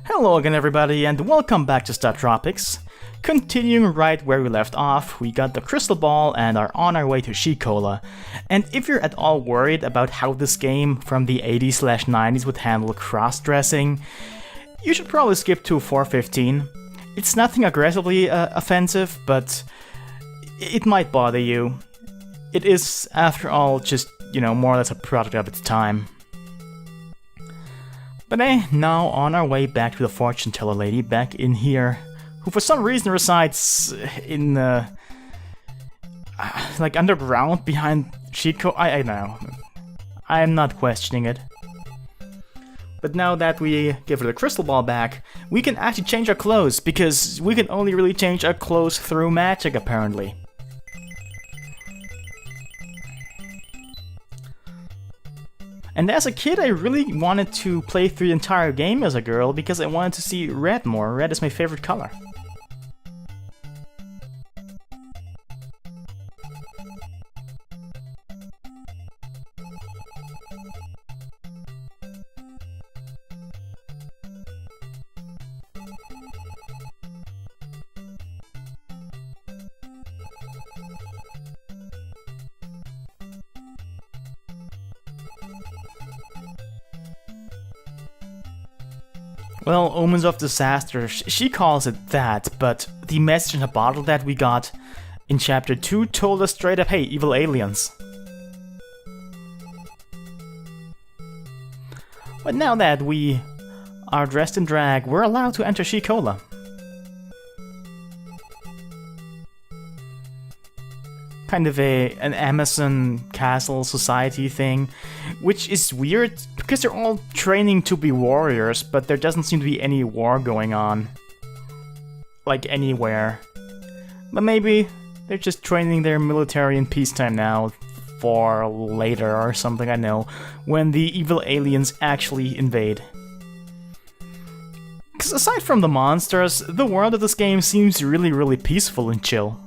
Hello again everybody and welcome back to Startropics. Continuing right where we left off, we got the crystal ball and are on our way to Skatcola. And if you're at all worried about how this game from the 80s/90s would handle cross-dressing, you should probably skip to 4:15. It's nothing aggressively offensive, but it might bother you. It is, after all, just, more or less a product of its time. But now on our way back to the fortune teller lady back in here, who for some reason resides in like underground behind Skatcola. I know. I am not questioning it. But now that we give her the crystal ball back, we can actually change our clothes, because we can only really change our clothes through magic apparently. And as a kid, I really wanted to play through the entire game as a girl because I wanted to see red more. Red is my favorite color. Well, Omens of Disaster, she calls it that, but the message in the bottle that we got in Chapter 2 told us straight up, hey, evil aliens. But now that we are dressed in drag, we're allowed to enter Skatcola. Kind of an Amazon castle society thing, which is weird because they're all training to be warriors, but there doesn't seem to be any war going on, like anywhere. But maybe they're just training their military in peacetime now for later or something, I know, when the evil aliens actually invade. Because aside from the monsters, the world of this game seems really peaceful and chill.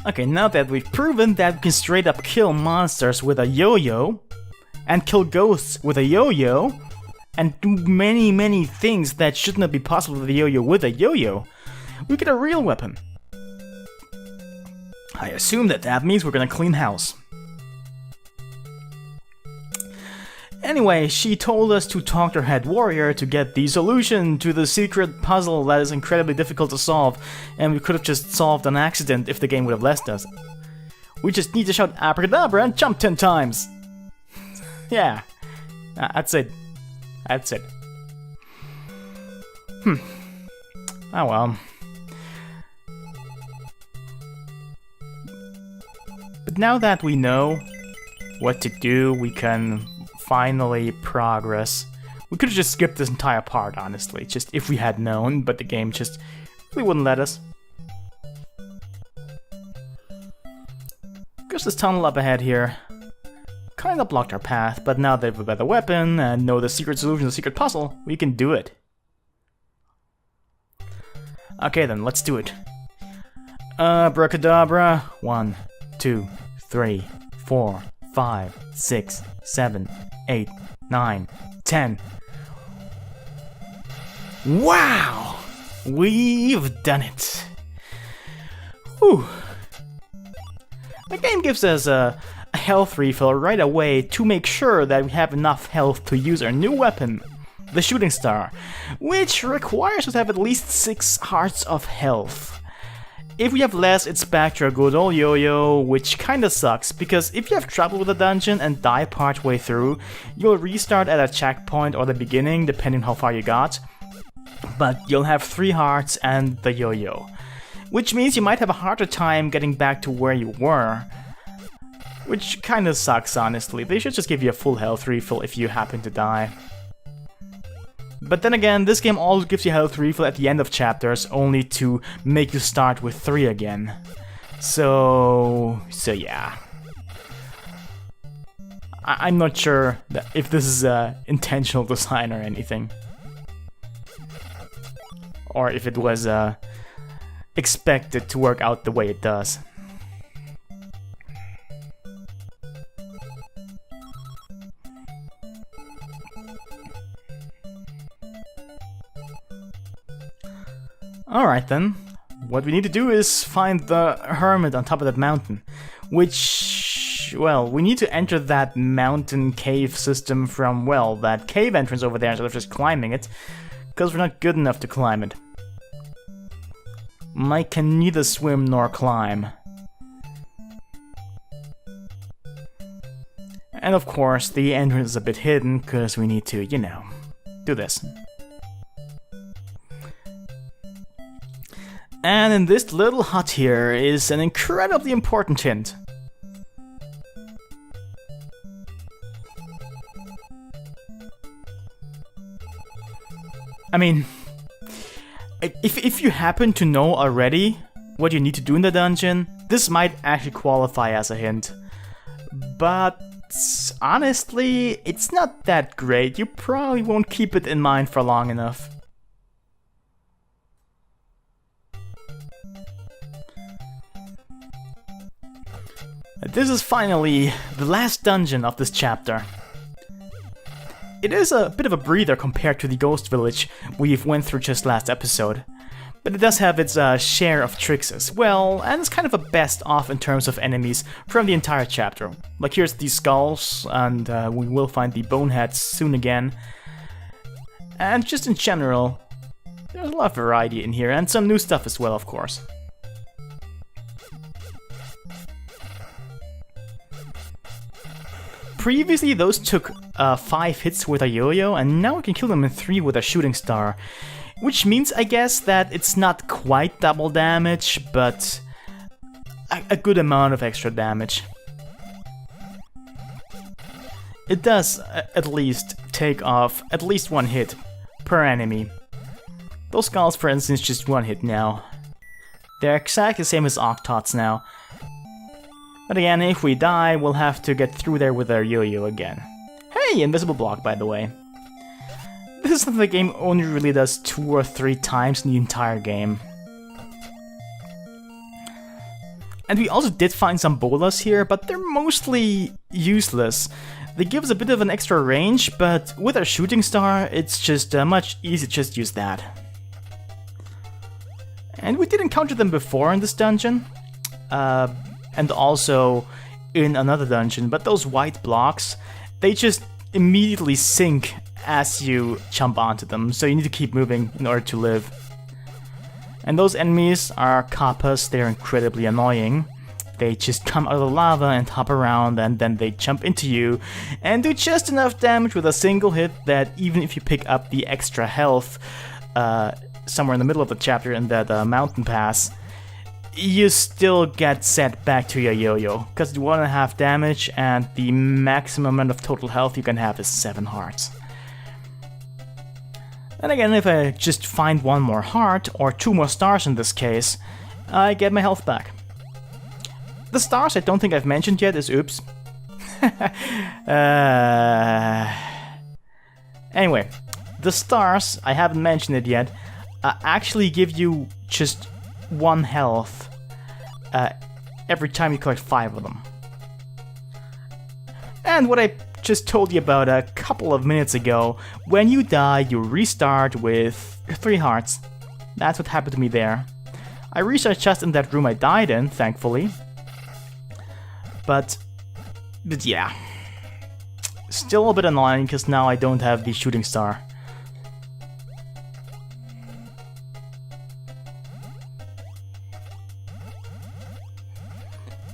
Okay, now that we've proven that we can straight up kill monsters with a yo-yo, and kill ghosts with a yo-yo, and do many things that should not be possible with a yo-yo, we get a real weapon. I assume that means we're gonna clean house. Anyway, she told us to talk to her head warrior to get the solution to the secret puzzle that is incredibly difficult to solve, and we could have just solved an accident if the game would have let us. We just need to shout abracadabra and jump 10 times! Yeah, that's it. That's it. Oh well. But now that we know what to do, we can finally progress. We could have just skipped this entire part, honestly, just if we had known, but the game just really wouldn't let us. There's this tunnel up ahead here. Kinda blocked our path, but now that we have a better weapon and know the secret solution to the secret puzzle, we can do it. Okay then, let's do it. Abracadabra. 1, 2, 3, 4, 5, 6, 7, 8, 9, 10. Wow! We've done it! Whew. The game gives us a health refill right away to make sure that we have enough health to use our new weapon, the shooting star, which requires us to have at least 6 hearts of health. If we have less, it's back to our good old yo-yo, which kinda sucks, because if you have trouble with a dungeon and die partway through, you'll restart at a checkpoint or the beginning, depending on how far you got, but you'll have 3 hearts and the yo-yo, which means you might have a harder time getting back to where you were, which kinda sucks, honestly. They should just give you a full health refill if you happen to die. But then again, this game always gives you health refill at the end of chapters, only to make you start with 3 again. So yeah. I'm not sure if this is intentional design or anything. Or if it was expected to work out the way it does. Alright then, what we need to do is find the hermit on top of that mountain, which, well, we need to enter that mountain cave system from, well, that cave entrance over there instead of just climbing it, because we're not good enough to climb it. Mike can neither swim nor climb. And of course, the entrance is a bit hidden, because we need to, you know, do this. And in this little hut here is an incredibly important hint. I mean, if you happen to know already what you need to do in the dungeon, this might actually qualify as a hint. But honestly, it's not that great. You probably won't keep it in mind for long enough. This is finally the last dungeon of this chapter. It is a bit of a breather compared to the ghost village we've went through just last episode, but it does have its share of tricks as well, and it's kind of a best of in terms of enemies from the entire chapter. Like here's the skulls, and we will find the boneheads soon again. And just in general, there's a lot of variety in here, and some new stuff as well, of course. Previously, those took 5 hits with a yo-yo, and now we can kill them in 3 with a shooting star. Which means, I guess, that it's not quite double damage, but a good amount of extra damage. It does at least take off at least 1 hit per enemy. Those skulls, for instance, just 1 hit now. They're exactly the same as Octots now. But again, if we die, we'll have to get through there with our yo-yo again. Hey, invisible block, by the way. This is something the game only really does 2 or 3 times in the entire game. And we also did find some bolas here, but they're mostly useless. They give us a bit of an extra range, but with our shooting star, it's just much easier to just use that. And we did encounter them before in this dungeon. And also in another dungeon, but those white blocks, they just immediately sink as you jump onto them, so you need to keep moving in order to live. And those enemies are kappas. They're incredibly annoying. They just come out of the lava and hop around, and then they jump into you and do just enough damage with a single hit that even if you pick up the extra health somewhere in the middle of the chapter in that mountain pass, you still get set back to your yo-yo, because it's 1.5 damage and the maximum amount of total health you can have is 7 hearts. And again, if I just find 1 more heart, or 2 more stars in this case, I get my health back. The stars I don't think I've mentioned yet is oops. Anyway, the stars, I haven't mentioned it yet, actually give you just 1 health every time you collect 5 of them. And what I just told you about a couple of minutes ago, when you die you restart with 3 hearts. That's what happened to me there. I restarted just in that room I died in, thankfully. But yeah, still a bit annoying because now I don't have the shooting star.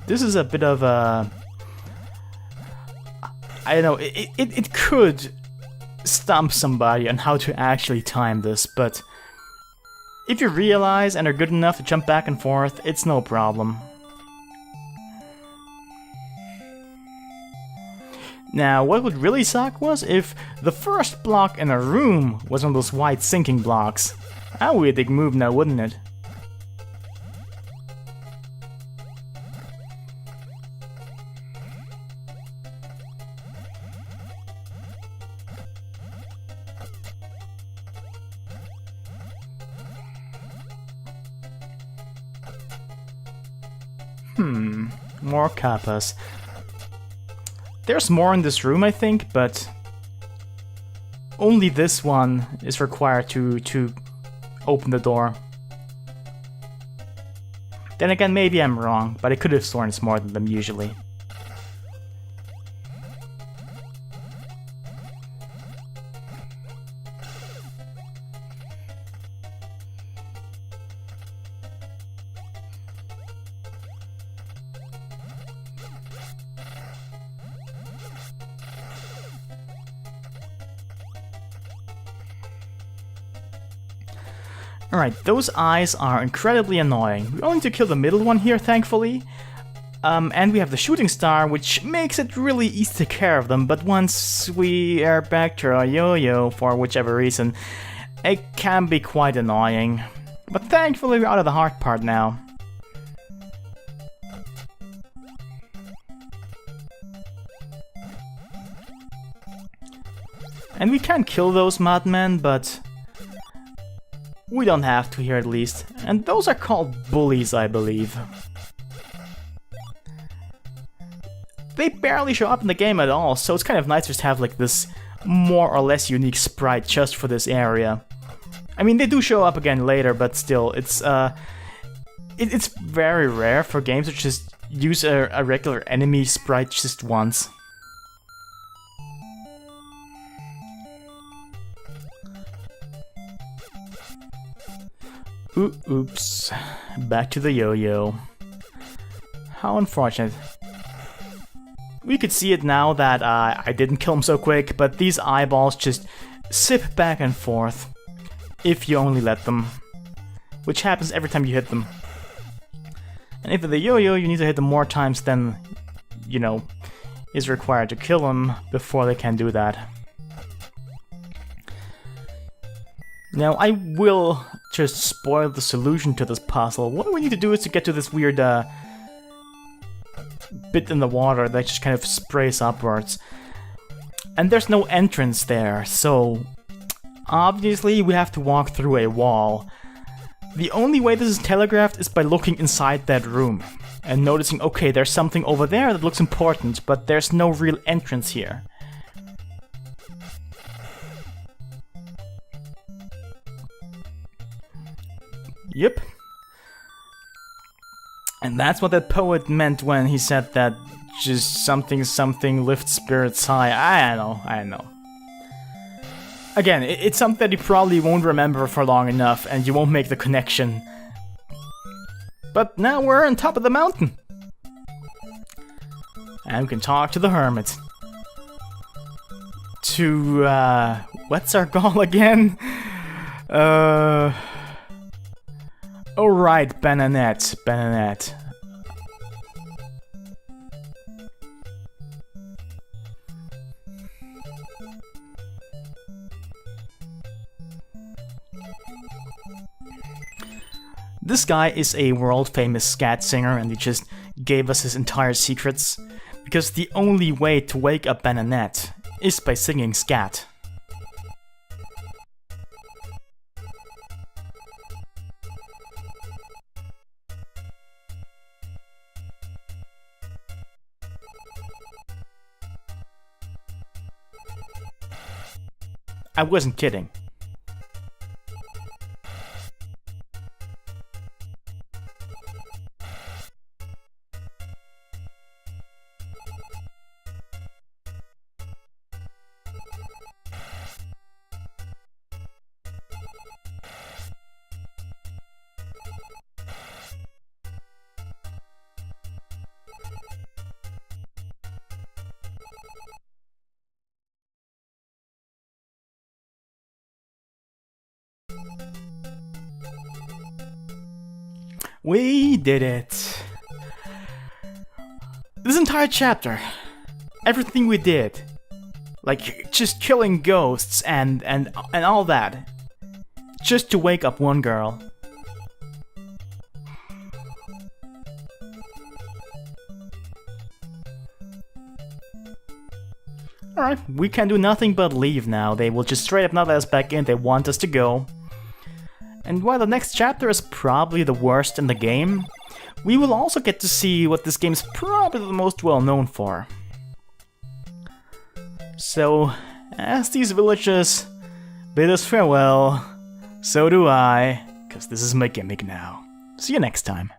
This is a bit of a... I don't know, it could stump somebody on how to actually time this, but if you realize and are good enough to jump back and forth, it's no problem. Now, what would really suck was if the first block in a room was one of those white sinking blocks. That would be a big move now, wouldn't it? More kappas. There's more in this room, I think, but only this one is required to open the door. Then again, maybe I'm wrong, but I could have sworn it's more than them usually. Alright, those eyes are incredibly annoying. We only need to kill the middle one here, thankfully. And we have the shooting star, which makes it really easy to take care of them, but once we are back to our yo-yo, for whichever reason, it can be quite annoying. But thankfully we're out of the hard part now. And we can kill those madmen, but we don't have to here at least. And those are called bullies, I believe. They barely show up in the game at all, so it's kind of nice just to have like this more or less unique sprite just for this area. I mean, they do show up again later, but still, it's very rare for games to just use a regular enemy sprite just once. Oops. Back to the yo-yo. How unfortunate. We could see it now that I didn't kill him so quick, but these eyeballs just sip back and forth if you only let them, which happens every time you hit them. And if they're the yo-yo, you need to hit them more times than, you know, is required to kill them before they can do that. Now, I will just spoil the solution to this puzzle. What we need to do is to get to this weird bit in the water that just kind of sprays upwards. And there's no entrance there, so obviously we have to walk through a wall. The only way this is telegraphed is by looking inside that room and noticing, okay, there's something over there that looks important, but there's no real entrance here. Yep. And that's what that poet meant when he said that just something lifts spirits high. I know. Again, it's something that you probably won't remember for long enough and you won't make the connection. But now we're on top of the mountain. And we can talk to the hermit. To, what's our goal again? Oh right, Bananette. This guy is a world-famous scat singer and he just gave us his entire secrets, because the only way to wake up Bananette is by singing scat. I wasn't kidding. We did it. This entire chapter, everything we did, like just killing ghosts and all that, just to wake up one girl. Alright, we can do nothing but leave now. They will just straight up not let us back in, they want us to go. And while the next chapter is probably the worst in the game, we will also get to see what this game's probably the most well known for. So, as these villagers bid us farewell, so do I, because this is my gimmick now. See you next time.